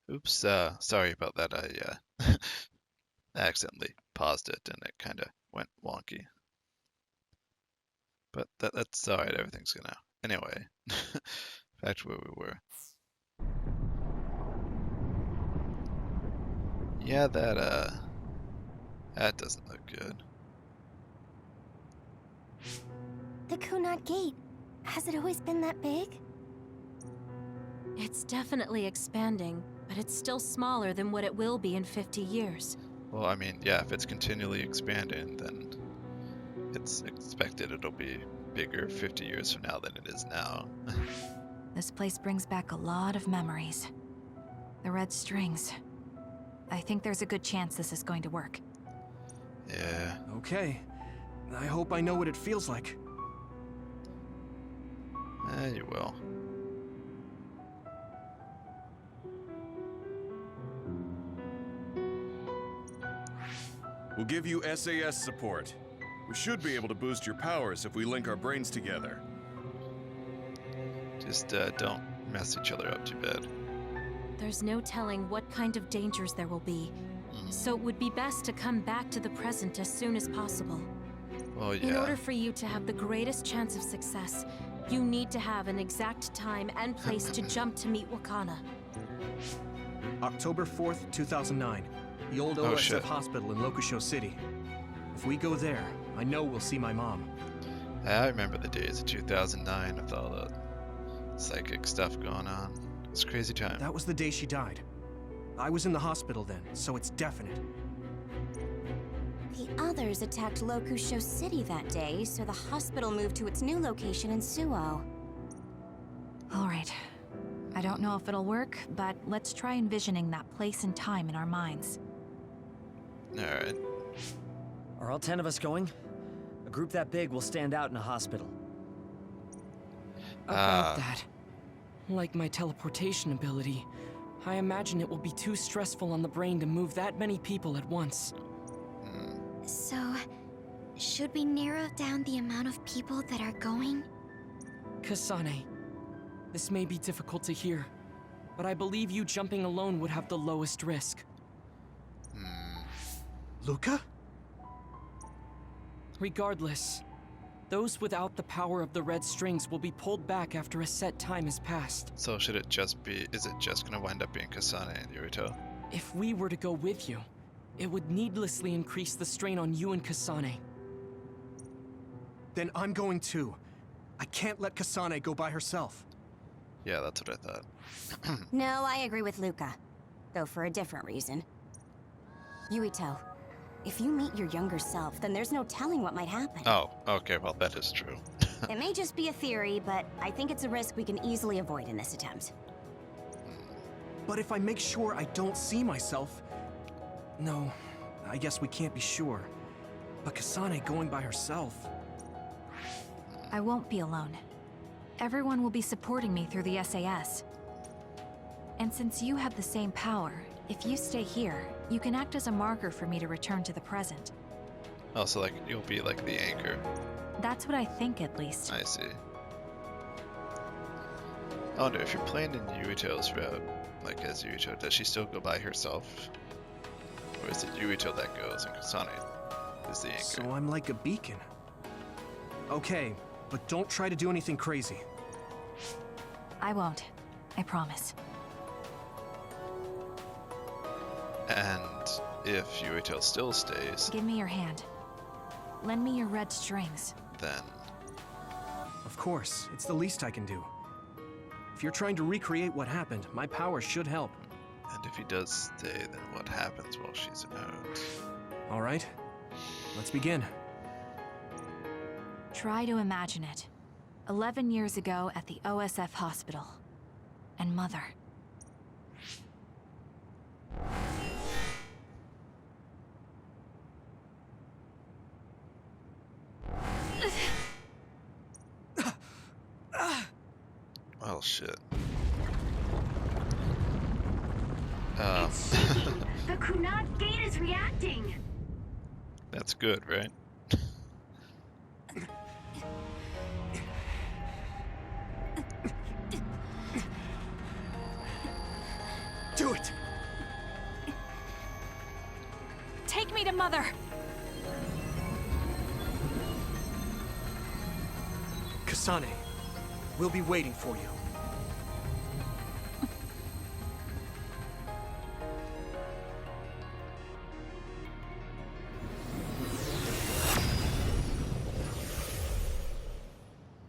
Oops, sorry about that. Accidentally paused it and it kind of went wonky. But that's alright, everything's good now. Anyway, back to where we were. Yeah, that doesn't look good. The Kunad Gate. Has it always been that big? It's definitely expanding, but it's still smaller than what it will be in 50 years. Well, I mean, yeah, if it's continually expanding, then it's expected it'll be bigger 50 years from now than it is now. This place brings back a lot of memories. The red strings. I think there's a good chance this is going to work. Yeah. Okay. I hope I know what it feels like. You will. We'll give you SAS support. We should be able to boost your powers if we link our brains together. Just don't mess each other up too bad. There's no telling what kind of dangers there will be, so it would be best to come back to the present as soon as possible. Well, yeah. In order for you to have the greatest chance of success, you need to have an exact time and place to jump to meet Wakana. October 4th, 2009. The old Oh, OSF shit. hospital in Lokusho City. If we go there, I know we'll see my mom. I remember the days of 2009 with all the psychic stuff going on. It's a crazy time. That was the day she died. I was in the hospital then, so it's definite. The others attacked Lokusho City that day, so the hospital moved to its new location in Suo. All right. I don't know if it'll work, but let's try envisioning that place and time in our minds. Alright. Are all 10 of us going? A group that big will stand out in a hospital. About that. Like my teleportation ability, I imagine it will be too stressful on the brain to move that many people at once. So, should we narrow down the amount of people that are going? Kasane, this may be difficult to hear, but I believe you jumping alone would have the lowest risk. Luca? Regardless, those without the power of the red strings will be pulled back after a set time has passed. So should it just be, is it just gonna wind up being Kasane and Yurito? If we were to go with you, it would needlessly increase the strain on you and Kasane. Then I'm going too. I can't let Kasane go by herself. Yeah, that's what I thought. No, I agree with Luca. Though for a different reason. Yuito, if you meet your younger self, then there's no telling what might happen. Oh, okay, well that is true. It may just be a theory, but I think it's a risk we can easily avoid in this attempt. But if I make sure I don't see myself... No, I guess we can't be sure. But Kasane going by herself... I won't be alone. Everyone will be supporting me through the SAS. And since you have the same power, if you stay here, you can act as a marker for me to return to the present. Oh, so like, you'll be like the anchor. That's what I think, at least. I see. I wonder if you're playing in Yuito's route, like as Yuito, does she still go by herself? Or is it Yuito that goes and Kasane is the anchor? So I'm like a beacon. Okay, but don't try to do anything crazy. I won't. I promise. And if Yuito still stays, Give me your hand. Lend me your red strings. then... Of course, it's the least I can do. If you're trying to recreate what happened, my power should help. And if he does stay, then what happens while she's out? All right, let's begin. Try to imagine it. 11 years ago at the OSF hospital. And Mother. Well, shit. It's shaking. The Kunad Gate is reacting. That's good, right? Do it! Mother! Kasane, we'll be waiting for you.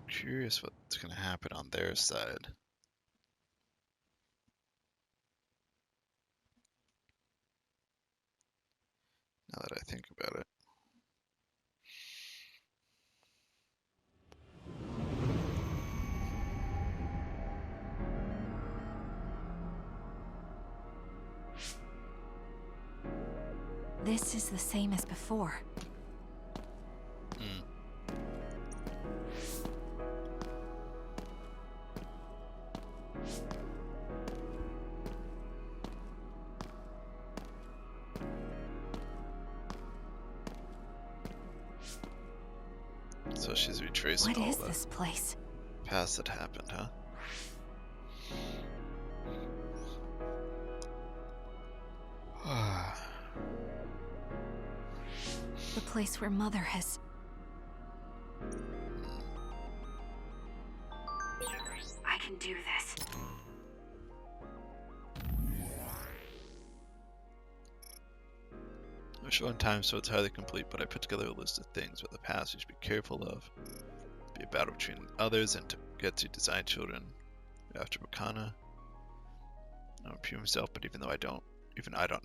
Curious what's gonna happen on their side. Now that I think about it. This is the same as before. Hmm. So she's retracing What all is the this place? past that happened, huh? The place where Mother has... I can do this. I'm short on time, so it's highly complete, but I put together a list of things with the past you should be careful of. Be a battle between others and to get to design children after Wakana. I don't repeat myself, but even I don't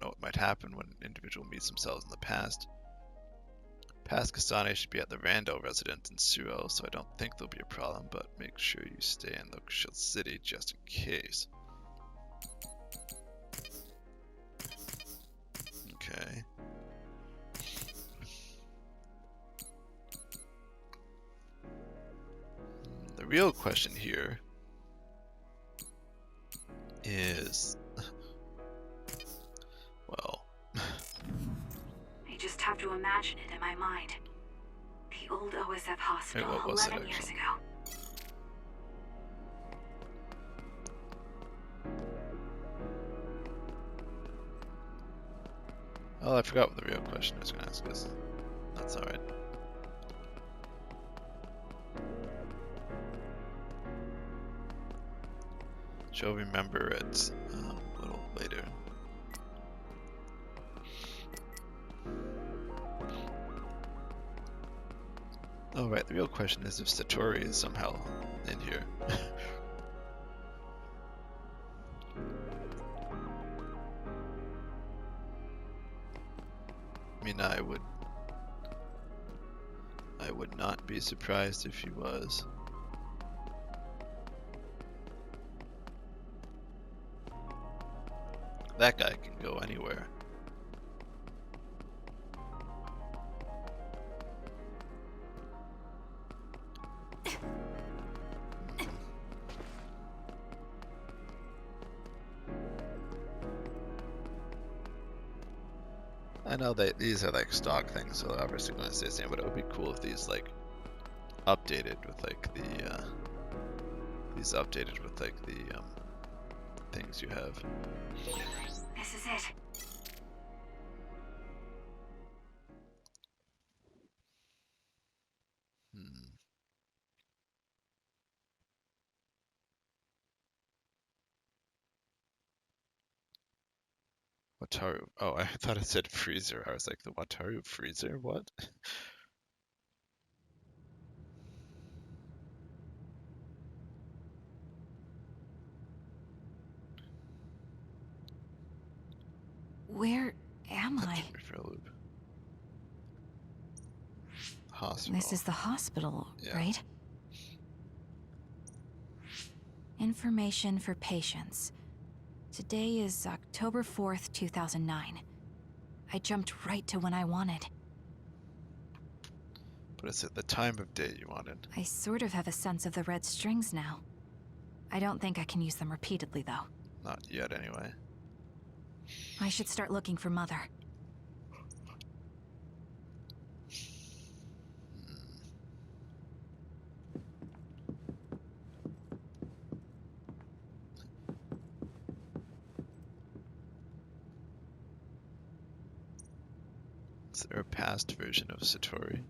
know what might happen when an individual meets themselves in the past. Past Kasane should be at the Rando residence in Suo, so I don't think there'll be a problem, but make sure you stay in the Shield City just in case. Okay. The real question here is, well, I just have to imagine it in my mind. The old OSF hospital what was it 11 years actually? ago. Oh, I forgot what the real question I was going to ask us. That's alright. She'll remember it a little later. Oh right, the real question is if Satori is somehow in here. I mean, I would not be surprised if he was. That guy can go anywhere. I know that these are like stock things, so they're obviously going to stay the same, but it would be cool if these like updated with like the things you have. This is it. Wataru. Oh, I thought it said freezer. I was like, the Wataru freezer? What? Where am That I? threw me for a loop. Hospital. This is the hospital, Yeah. right? Information for patients. Today is October 4th, 2009. I jumped right to when I wanted. But it's at the time of day you wanted. I sort of have a sense of the red strings now. I don't think I can use them repeatedly, though. Not yet, anyway. I should start looking for Mother. Is there a past version of Satori?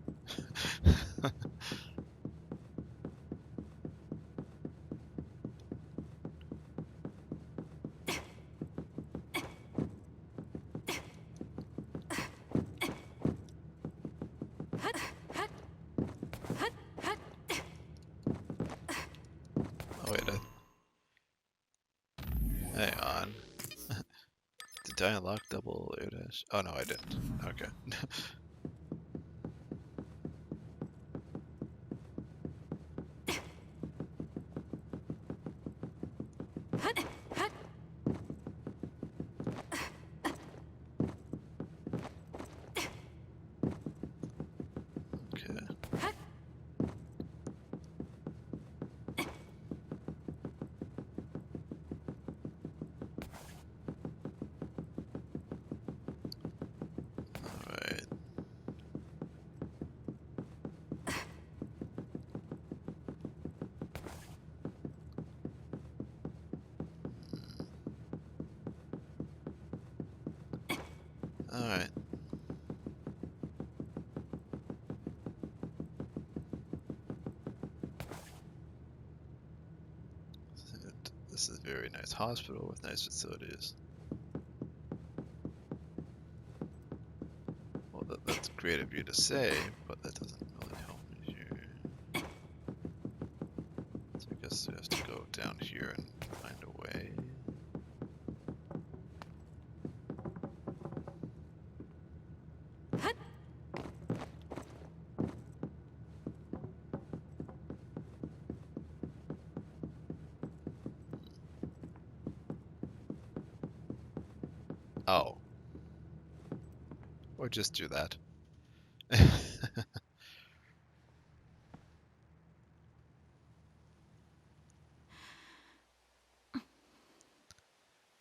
Oh wait, hang on. Did I unlock double air dash? Oh no, I didn't. Okay. Okay. Alright. Alright. This is a very nice hospital with nice facilities. Well, that's great of you to say, but that doesn't really help me here. So I guess we have to go down here and find a way. Oh. Or just do that.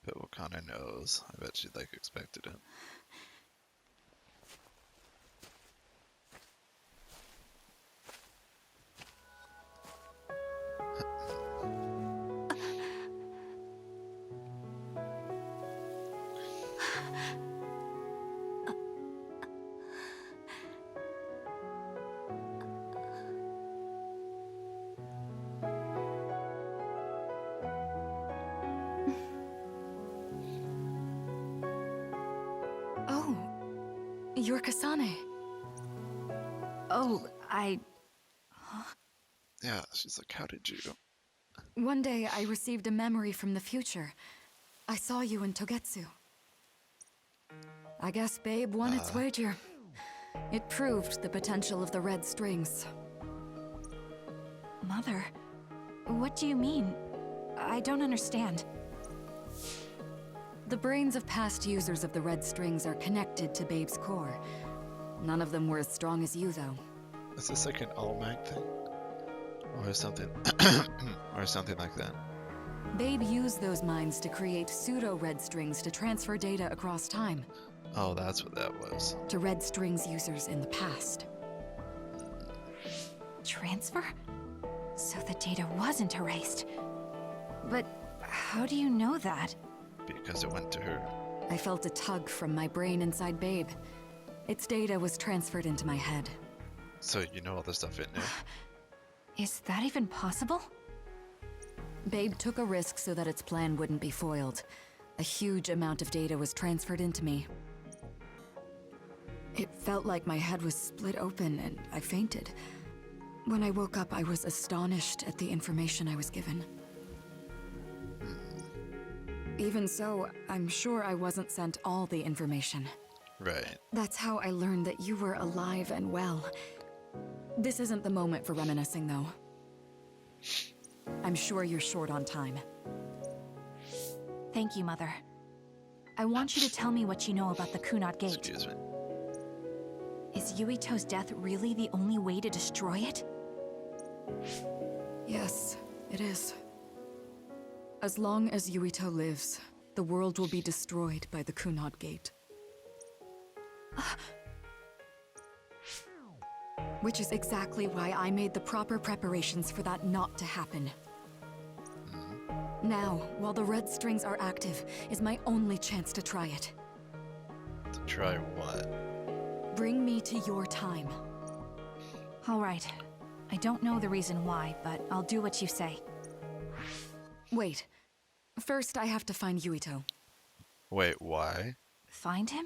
But Wakana knows. I bet she expected it. Oh, you're Kasane. Oh, Yeah, she's like, how did you? One day I received a memory from the future. I saw you in Togetsu. I guess Babe won its wager. It proved the potential of the red strings. Mother, what do you mean? I don't understand. The brains of past users of the red strings are connected to Babe's core. None of them were as strong as you, though. Is this like an all-mag thing? Or something, or something like that. Babe used those minds to create pseudo-red strings to transfer data across time. Oh, that's what that was. To red strings users in the past. Transfer? So the data wasn't erased. But how do you know that? Because it went to her. I felt a tug from my brain inside Babe. Its data was transferred into my head. So you know all the stuff it knew? Is that even possible? Babe took a risk so that its plan wouldn't be foiled. A huge amount of data was transferred into me. It felt like my head was split open and I fainted. When I woke up, I was astonished at the information I was given. Even so, I'm sure I wasn't sent all the information. Right. That's how I learned that you were alive and well. This isn't the moment for reminiscing, though. I'm sure you're short on time. Thank you, Mother. I want you to tell me what you know about the Kunad Gate. Excuse me. Is Yuito's death really the only way to destroy it? Yes, it is. As long as Yuito lives, the world will be destroyed by the Kunad Gate. Which is exactly why I made the proper preparations for that not to happen. Now, while the red strings are active, is my only chance to try it. To try what? Bring me to your time. All right. I don't know the reason why, but I'll do what you say. Wait. First, I have to find Yuito. Wait, why? Find him?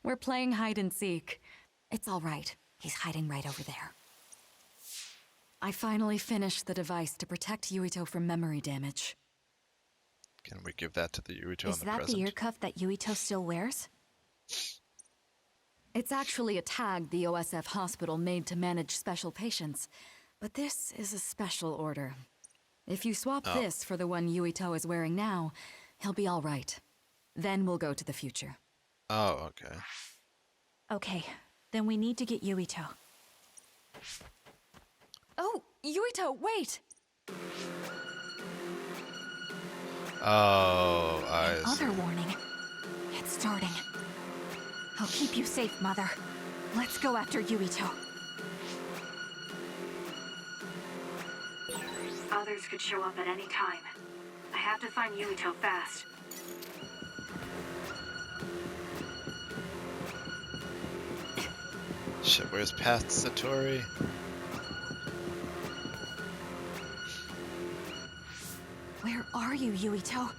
We're playing hide and seek. It's all right. He's hiding right over there. I finally finished the device to protect Yuito from memory damage. Can we give that to the Yuito Is in the that present? the ear cuff that Yuito still wears? It's actually a tag the OSF hospital made to manage special patients, but this is a special order. If you swap this for the one Yuito is wearing now, he'll be all right. Then we'll go to the future. Oh, okay. Okay, then we need to get Yuito. Oh, Yuito, wait! Oh, I see. Other warning. It's starting. I'll keep you safe, Mother. Let's go after Yuito. Others could show up at any time. I have to find Yuito fast. Shit, where's Path Satori? Where are you, Yuito?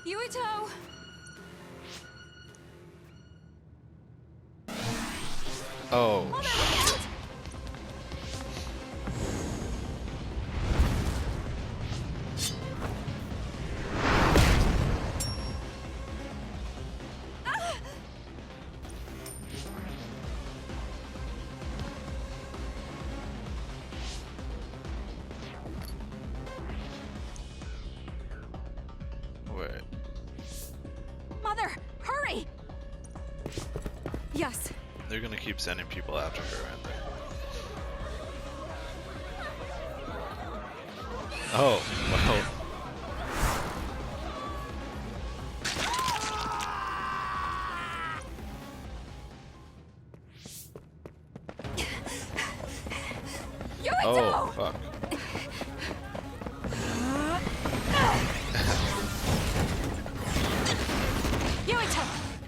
Yuito! Oh, wait. Mother, hurry! Yes, They're gonna keep sending people after her, aren't they? Oh, well. Oh, fuck. Yuito,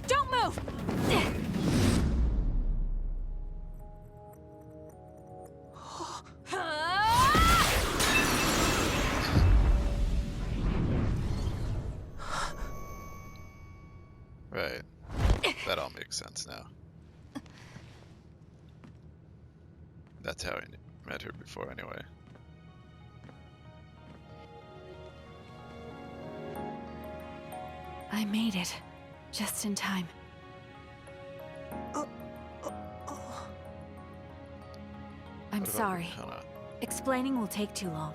don't move! Right. That all makes sense now. That's how I met her before, anyway. I made it. Just in time. I'm What about sorry. Wakana? Explaining will take too long.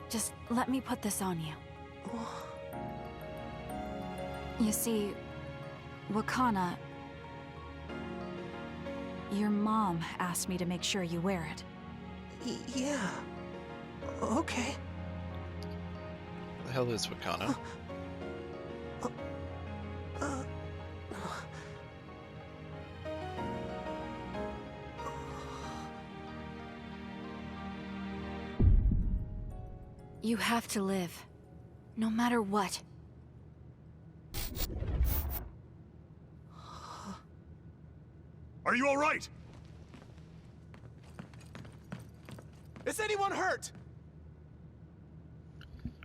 Just let me put this on you. You see, Wakana... Your mom asked me to make sure you wear it. Yeah. Okay. The hell is Wakana? You have to live. No matter what. Are you all right? Is anyone hurt?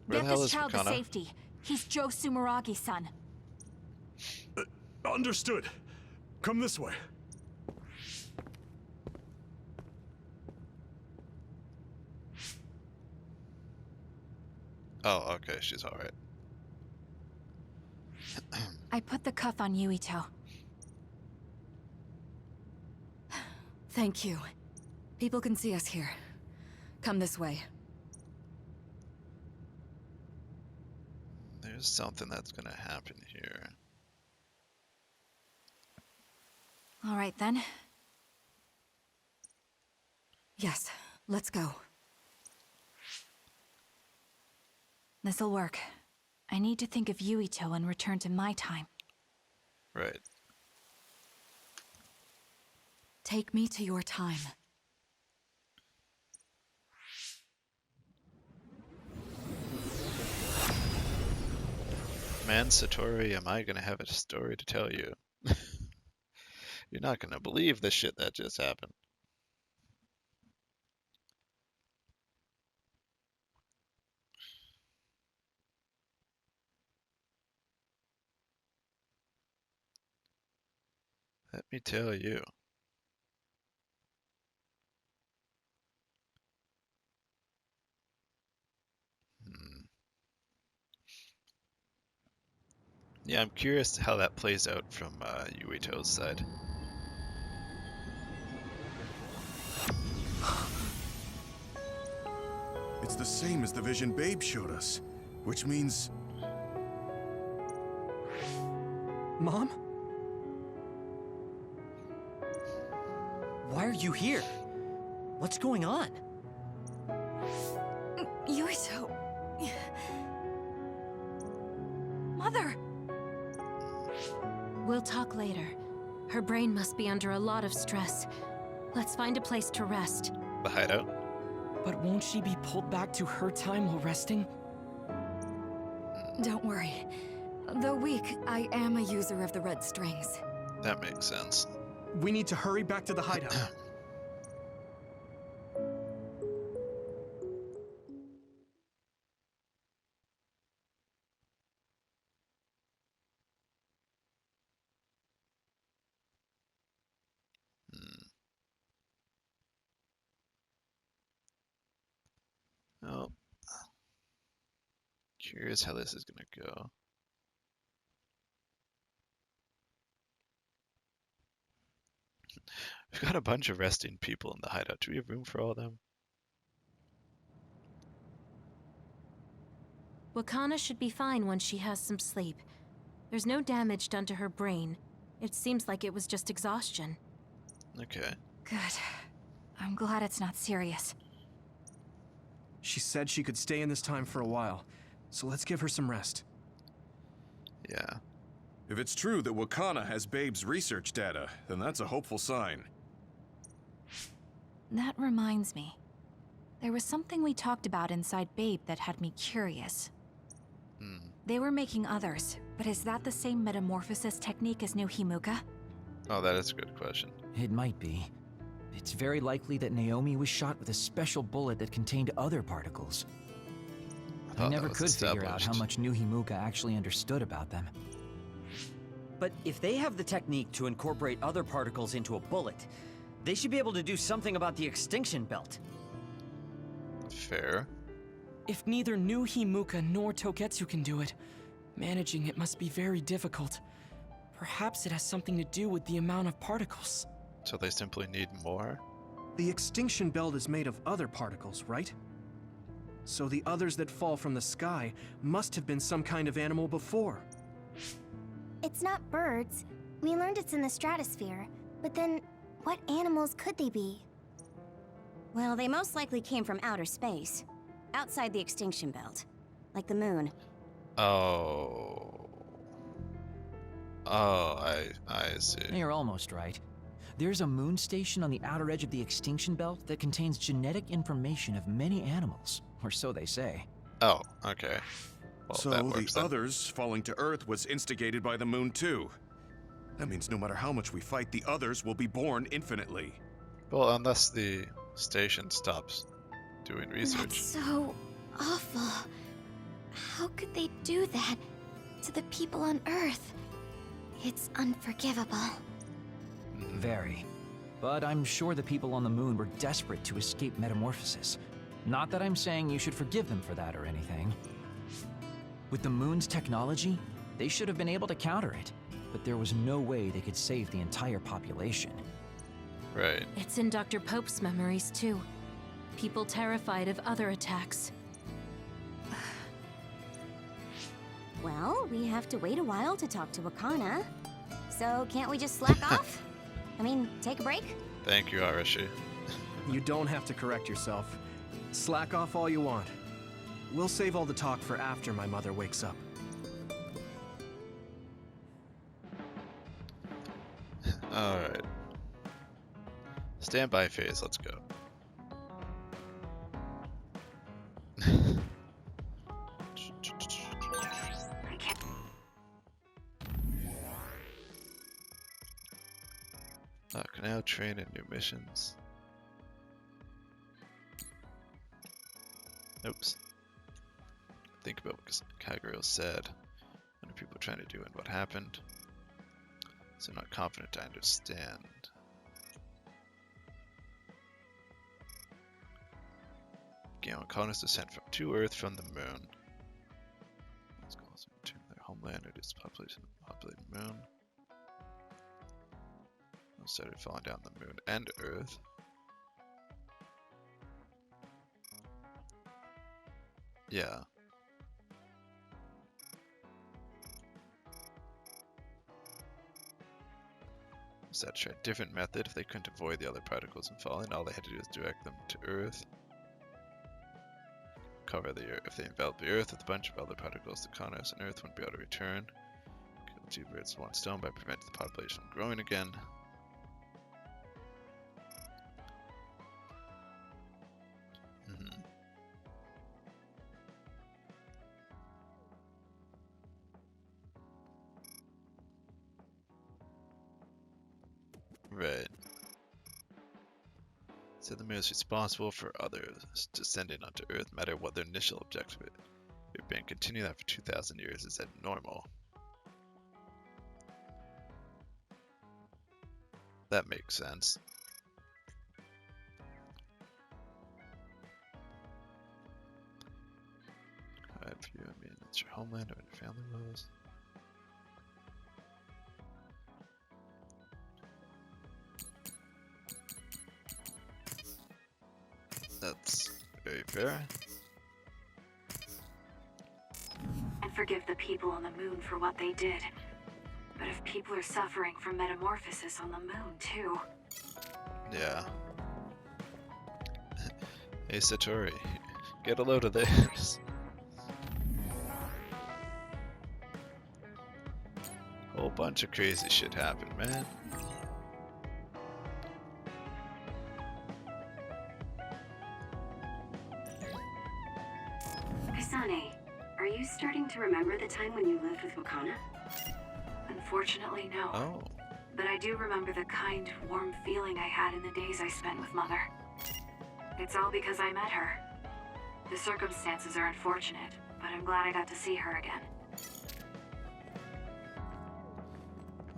Where the Get hell this is child to Wakana? safety. He's Joe Sumeragi's son. Understood. Come this way. Oh, okay, she's alright. I put the cuff on Yuito. thank you. People can see us here. Come this way. There's something that's gonna happen here. All right, then. Yes, let's go. This'll work. I need to think of Yuito and return to my time. Right. Take me to your time. Man, Satori, am I gonna have a story to tell you? You're not gonna believe the shit that just happened. Let me tell you. Yeah, I'm curious how that plays out from Yuito's side. It's the same as the vision Babe showed us, which means... Mom? Why are you here? What's going on? Yuito. Mother! We'll talk later. Her brain must be under a lot of stress. Let's find a place to rest. The hideout? But won't she be pulled back to her time while resting? Don't worry. Though weak, I am a user of the red strings. That makes sense. We need to hurry back to the hideout. Oh. Curious how this is gonna go. We've got a bunch of resting people in the hideout. Do we have room for all of them? Wakana should be fine once she has some sleep. There's no damage done to her brain. It seems like it was just exhaustion. Okay. Good. I'm glad it's not serious. She said she could stay in this time for a while, so let's give her some rest. Yeah. If it's true that Wakana has Babe's research data, then that's a hopeful sign. That reminds me. There was something we talked about inside Babe that had me curious. They were making others, but is that the same metamorphosis technique as New Himuka? Oh, that is a good question. It might be. It's very likely that Naomi was shot with a special bullet that contained other particles. I never could figure out how much New Himuka actually understood about them. But if they have the technique to incorporate other particles into a bullet, they should be able to do something about the extinction belt. Fair. If neither New Himuka nor Togetsu can do it, managing it must be very difficult. Perhaps it has something to do with the amount of particles. So they simply need more? The extinction belt is made of other particles, right? So the others that fall from the sky must have been some kind of animal before. It's not birds. We learned it's in the stratosphere. But then, what animals could they be? Well, they most likely came from outer space. Outside the extinction belt. Like the moon. Oh. Oh, I see. You're almost right. There's a moon station on the outer edge of the extinction belt that contains genetic information of many animals, or so they say. Oh, okay. Well, so the others falling to Earth was instigated by the moon too. That means no matter how much we fight, the others will be born infinitely. Well, unless the station stops doing research. That's so awful. How could they do that to the people on Earth? It's unforgivable. Very. But I'm sure the people on the moon were desperate to escape metamorphosis. Not that I'm saying you should forgive them for that or anything. With the moon's technology, they should have been able to counter it. But there was no way they could save the entire population. Right. It's in Dr. Pope's memories, too. People terrified of other attacks. Well, we have to wait a while to talk to Wakana. So can't we just slack off? I mean, take a break? Thank you, Arashi. You don't have to correct yourself. Slack off all you want. We'll save all the talk for after my mother wakes up. Alright. Standby phase, let's go. Canal train and new missions. Oops. Think about what Kagero said. What are people trying to do and what happened? So I'm not confident I understand. Gaon colonists descent to Earth from the moon. Let's go to their homeland, reduce populated moon. They started falling down the moon and Earth. Yeah. So try a different method. If they couldn't avoid the other particles from falling, all they had to do was direct them to Earth. Cover the Earth. If they envelop the Earth with a bunch of other particles, the colonists on Earth wouldn't be able to return. Kill two birds with one stone by preventing the population from growing again. Right. So the moon is responsible for others descending onto Earth, no matter what their initial objective is. We've been continuing that for 2,000 years. Is that normal? That makes sense. Alright, for you, I mean, it's your homeland or your family was. That's very fair. And forgive the people on the moon for what they did. But if people are suffering from metamorphosis on the moon, too. Yeah. Hey Satori, get a load of this. Whole bunch of crazy shit happened, man. Kasane, are you starting to remember the time when you lived with Wakana? Unfortunately, no. Oh. But I do remember the kind, warm feeling I had in the days I spent with Mother. It's all because I met her. The circumstances are unfortunate, but I'm glad I got to see her again.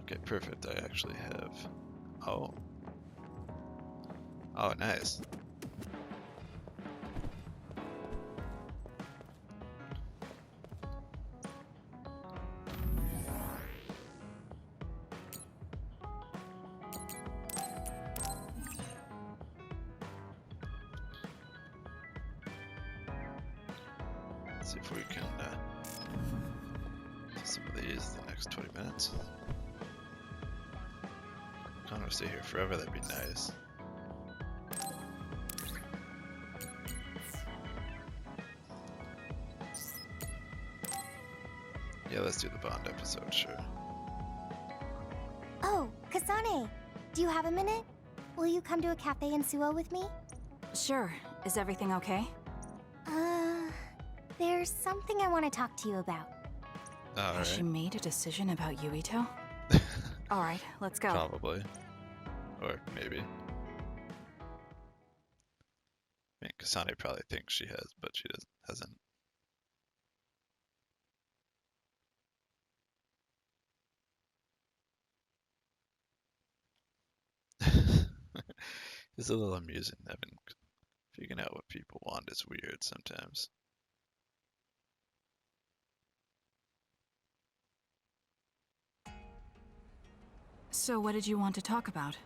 Okay, perfect. I actually have... Oh. Oh, nice. Let's see if we can do some of these in the next 20 minutes. I don't want to stay here forever, that'd be nice. Yeah, let's do the Bond episode, sure. Oh, Kasane, do you have a minute? Will you come to a cafe in Suo with me? Sure. Is everything okay? There's something I want to talk to you about. Has she made a decision about Yuito? Alright, let's go. Probably. Or maybe. I mean, Kasane probably thinks she has, but she hasn't. It's a little amusing having figuring out what people want is weird sometimes. So what did you want to talk about?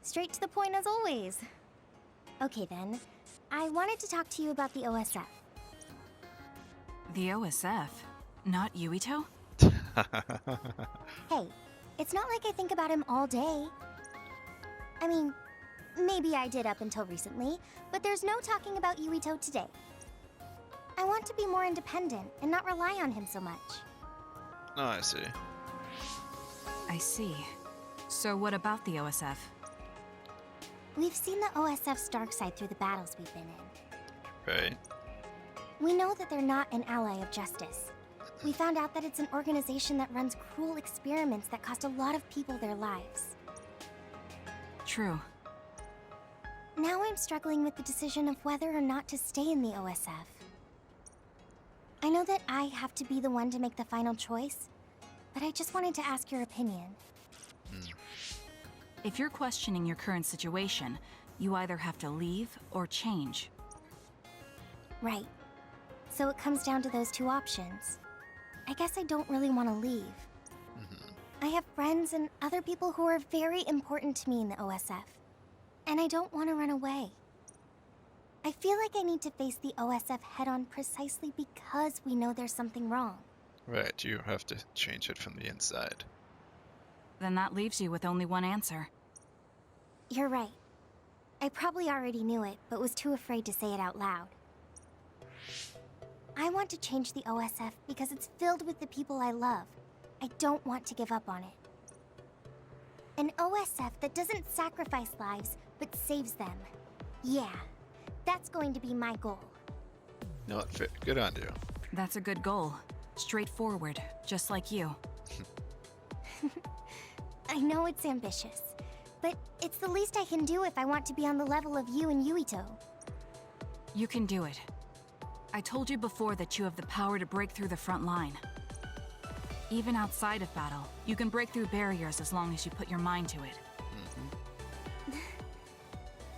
Straight to the point as always. Okay then, I wanted to talk to you about the OSF. The OSF? Not Yuito? Hey, it's not like I think about him all day. I mean, maybe I did up until recently, but there's no talking about Yuito today. I want to be more independent and not rely on him so much. Oh, I see. I see. So what about the OSF? We've seen the OSF's dark side through the battles we've been in. Right. We know that they're not an ally of justice. We found out that it's an organization that runs cruel experiments that cost a lot of people their lives. true. Now I'm struggling with the decision of whether or not to stay in the OSF. I know that I have to be the one to make the final choice, but I just wanted to ask your opinion. If you're questioning your current situation, you either have to leave or change. Right. So it comes down to those two options. I guess I don't really want to leave. I have friends and other people who are very important to me in the OSF, and I don't want to run away. I feel like I need to face the OSF head-on precisely because we know there's something wrong. Right, you have to change it from the inside. Then that leaves you with only one answer. You're right. I probably already knew it, but was too afraid to say it out loud. I want to change the OSF because it's filled with the people I love. I don't want to give up on it. An OSF that doesn't sacrifice lives, but saves them. Yeah, that's going to be my goal. No, it fit. Good on you. That's a good goal. Straightforward, just like you. I know it's ambitious, but it's the least I can do if I want to be on the level of you and Yuito. You can do it. I told you before that you have the power to break through the front line. Even outside of battle, you can break through barriers as long as you put your mind to it.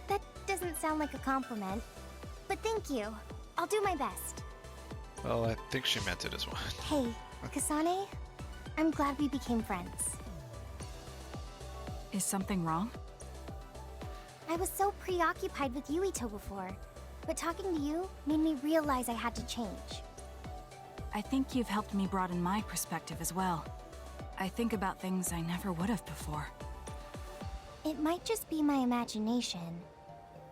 That doesn't sound like a compliment, but thank you. I'll do my best. Well, I think she meant it as one. Hey, Kasane, I'm glad we became friends. Is something wrong? I was so preoccupied with Yuito before, but talking to you made me realize I had to change. I think you've helped me broaden my perspective as well. I think about things I never would have before. It might just be my imagination,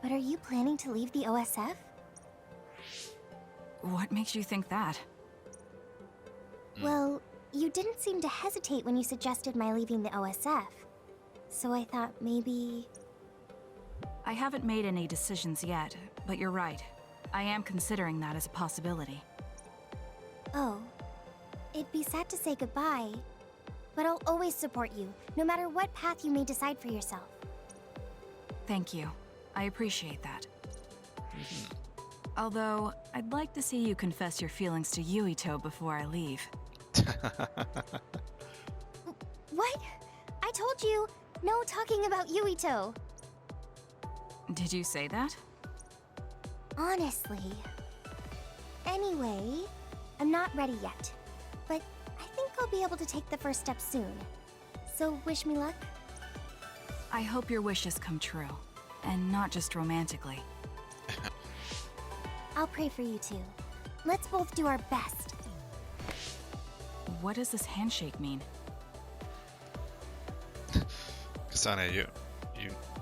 but are you planning to leave the OSF? What makes you think that? Well, you didn't seem to hesitate when you suggested my leaving the OSF. So I thought maybe... I haven't made any decisions yet, but you're right. I am considering that as a possibility. Oh. It'd be sad to say goodbye, but I'll always support you, no matter what path you may decide for yourself. Thank you. I appreciate that. Although, I'd like to see you confess your feelings to Yuito before I leave. What? I told you, no talking about Yuito. Did you say that? Honestly. Anyway, I'm not ready yet, but I think I'll be able to take the first step soon. So wish me luck. I hope your wishes come true, and not just romantically. I'll pray for you too. Let's both do our best. What does this handshake mean? Kasane,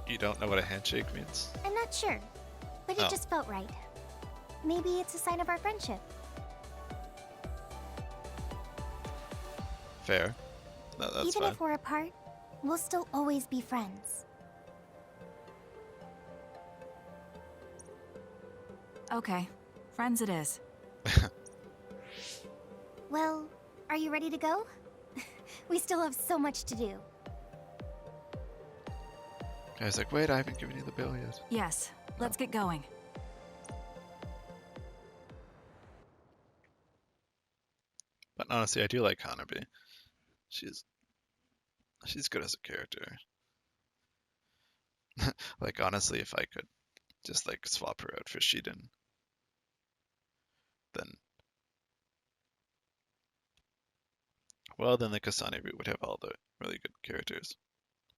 you don't know what a handshake means? I'm not sure, but it just felt right. Maybe it's a sign of our friendship. Fair. No, that's Even fine. if we're apart, we'll still always be friends. Okay, friends it is. Well, are you ready to go? We still have so much to do. I was like, wait, I haven't given you the bill yet. Yes, let's get going. But honestly, I do like Hanabi. She's good as a character. Like, honestly, if I could just, like, swap her out for Shiden, then... well, then the Kasane route would have all the really good characters.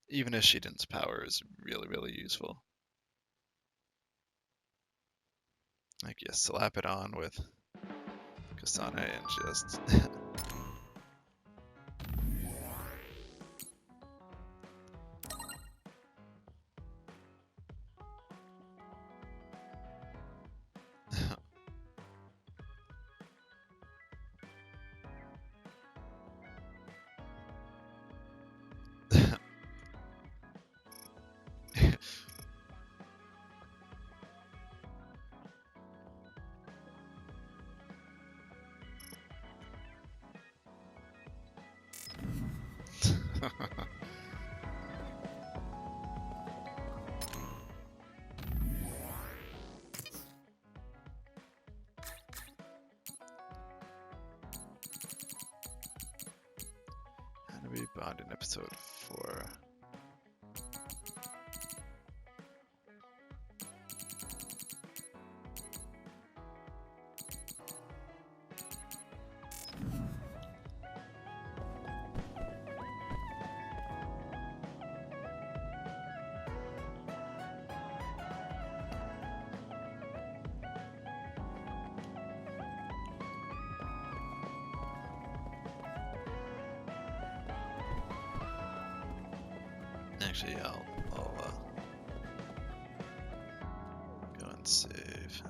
Even if Shiden's power is really, really useful. Like, you slap it on with Kasane and just... bonding episode 4. Actually, I'll go and save.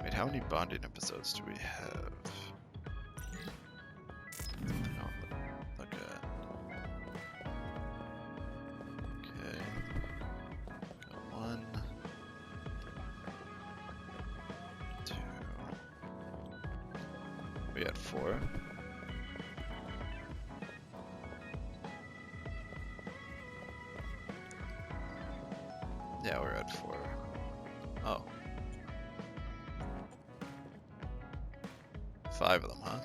Wait, how many bonding episodes do we have? Look at. Okay. Got 1, 2. We had 4. Yeah, we're at 4. Oh. 5 of them, huh?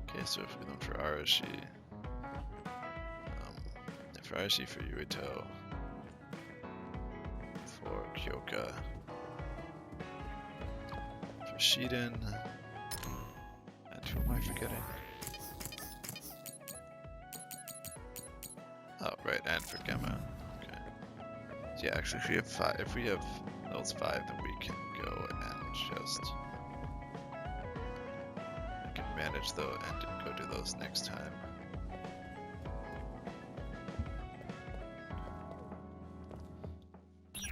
Okay, so if we look for Arashi, for Arashi, for Yuito, for Kyoka, for Shiden, and who am I forgetting? Oh, right, and for Gemma. Okay. So yeah, actually, if we have 5, if we have those 5, then we can go and just manage though and go do those next time.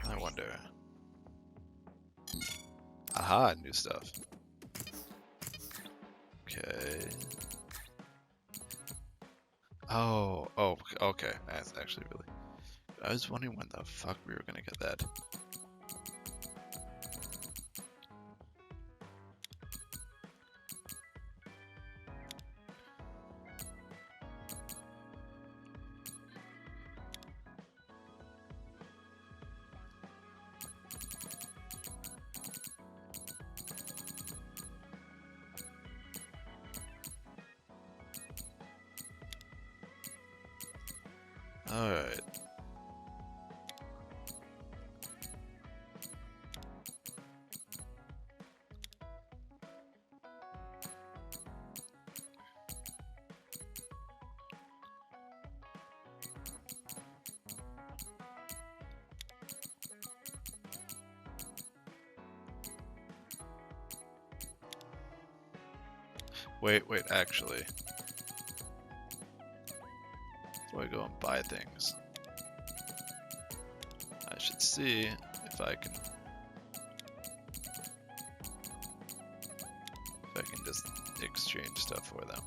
I wonder. Aha, new stuff. Okay. Oh, okay. That's actually really. I was wondering when the fuck we were gonna get that. Alright. Wait, actually. Before I go and buy things, I should see if I can just exchange stuff for them.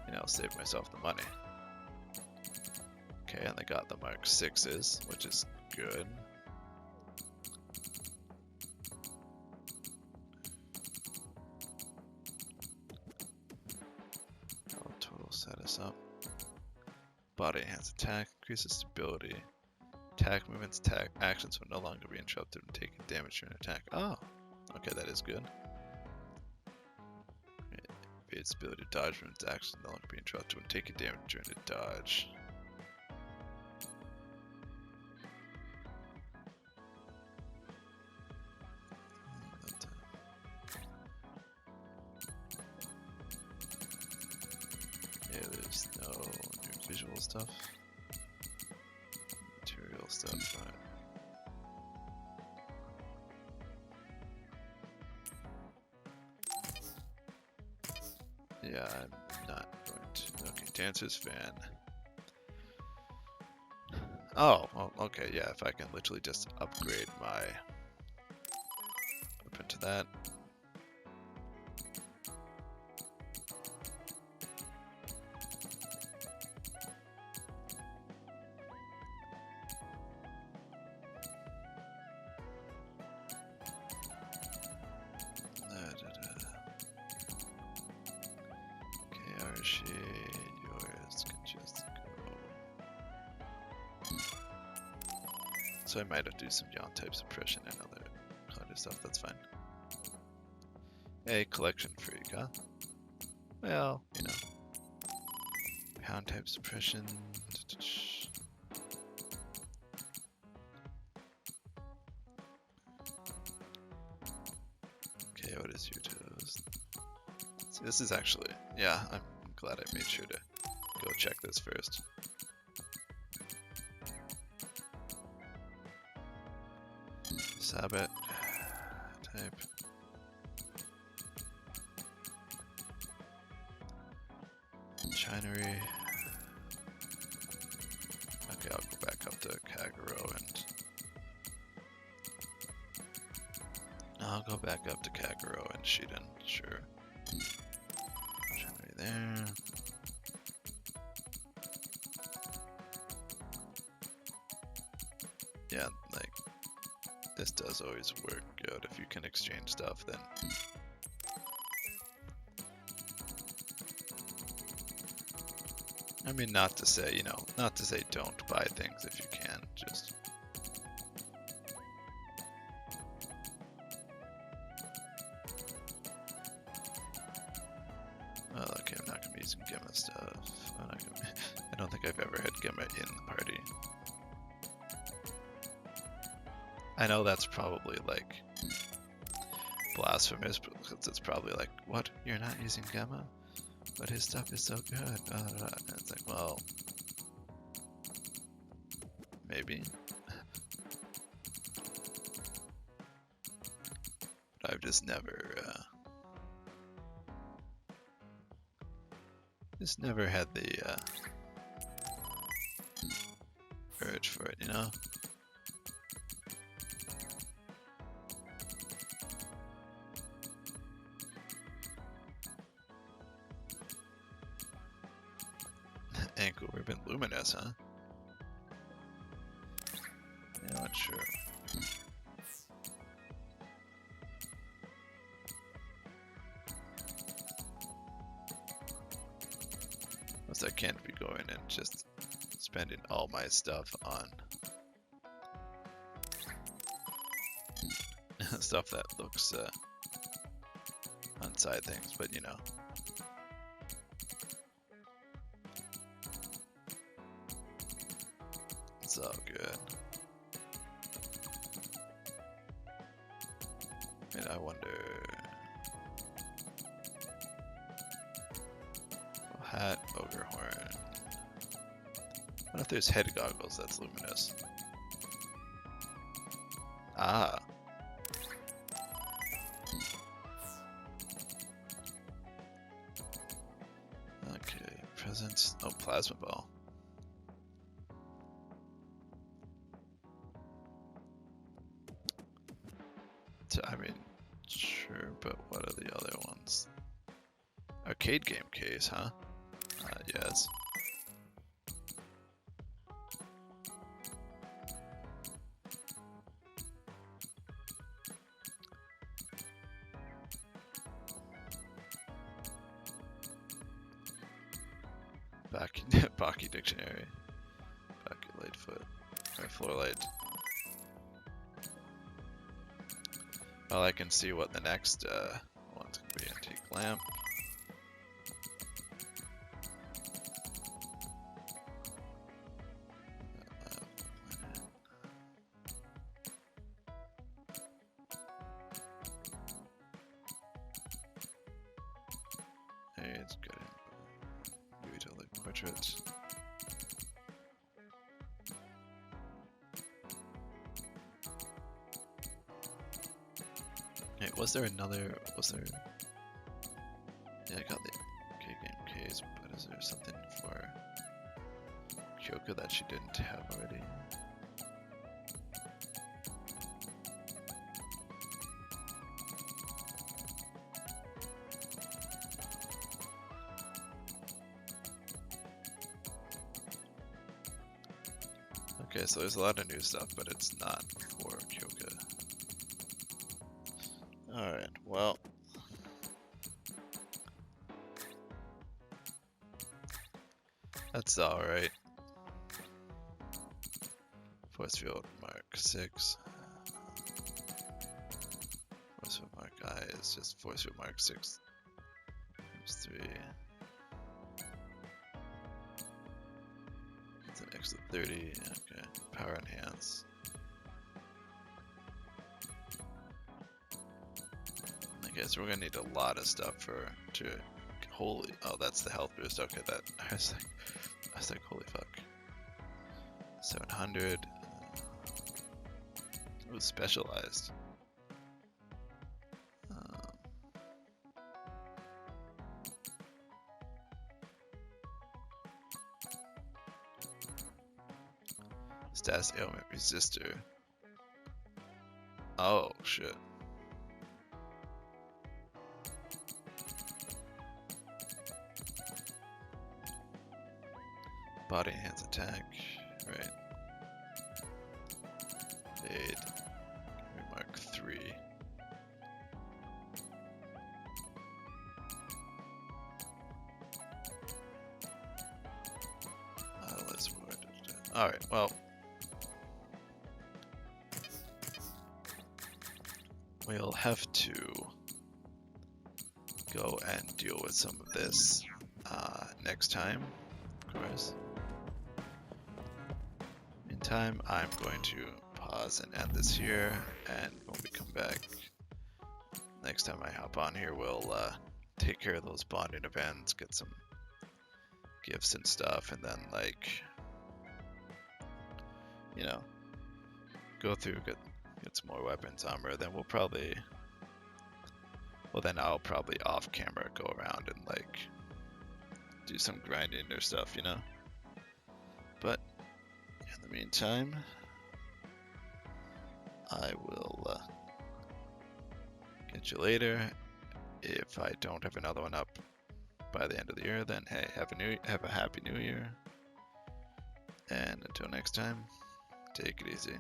You know, save myself the money. Okay, and they got the Mark 6s, which is good. I'll total set us up. Body enhanced attack, increases stability. Attack movements, attack actions will no longer be interrupted when taking damage during attack. Oh, okay, that is good. Its ability to dodge movements, actions will no longer be interrupted when taking damage during the dodge. Yeah, there's no new visual stuff. Material stuff, right. Yeah, I'm not going to. Okay, Dancer's Fan. Oh, well, okay, yeah, if I can literally just upgrade my weapon to that. So I might have to do some yawn type suppression and other stuff. That's fine. A collection freak, huh? Well, you know. Pound type suppression. Okay, what is your toes? See, this is actually, yeah, I'm glad I made sure to go check this first. Sabbat type. Chinery. Okay, I'll go back up to Kagero and Shiden, sure. Chinery there. Yeah, like this does always work good if you can exchange stuff, then I mean, not to say, you know, not to say don't buy things if you can, just well, okay, I'm not gonna be using Gemma stuff. I don't think I've ever had Gemma in the party. I know that's probably like blasphemous, because it's probably like, what? You're not using Gemma? But his stuff is so good. And it's like, well, maybe. But I've just never had the urge for it, you know? Ankle ribbon luminous, huh? Yeah, not sure. Plus, I can't be going and just spending all my stuff on stuff that looks on side things, but you know. It's all good. And I wonder... Oh, hat, ogre horn. What if there's head goggles that's luminous? Ah. Okay, presents. Oh, plasma ball. I mean, sure, but what are the other ones? Arcade game case, huh? Yes. Baki dictionary. Baki Lightfoot. Or floor light. Well, I can see what the next one's gonna be. Antique lamp. Hey, it's good. Maybe to like portraits. Hey, was there? Yeah, I got the arcade game case, but is there something for Kyoko that she didn't have already? Okay, so there's a lot of new stuff, but it's not for Kyoka. Alright, well. That's alright. Force field Mark 6. Force field Mark I is just force field Mark 6. Times 3. It's an extra 30. Okay. Power enhance. Okay, so we're gonna need a lot of stuff to holy. Oh, that's the health boost. Okay, that I was like, holy fuck. 700. It was specialized. Status ailment resistor. Oh shit. Body enhance attack, right? Aid. Mark 3. Let's forward. Alright, well. We'll have to go and deal with some of this next time, of course. Meantime, I'm going to pause and end this here, and when we come back, next time I hop on here, we'll take care of those bonding events, get some gifts and stuff, and then, like, you know, go through, get some more weapons, armor, then we'll probably, well then I'll probably off camera go around and like do some grinding or stuff, you know? But in the meantime, I will catch you later. If I don't have another one up by the end of the year, then hey, have a happy new year. And until next time, take it easy.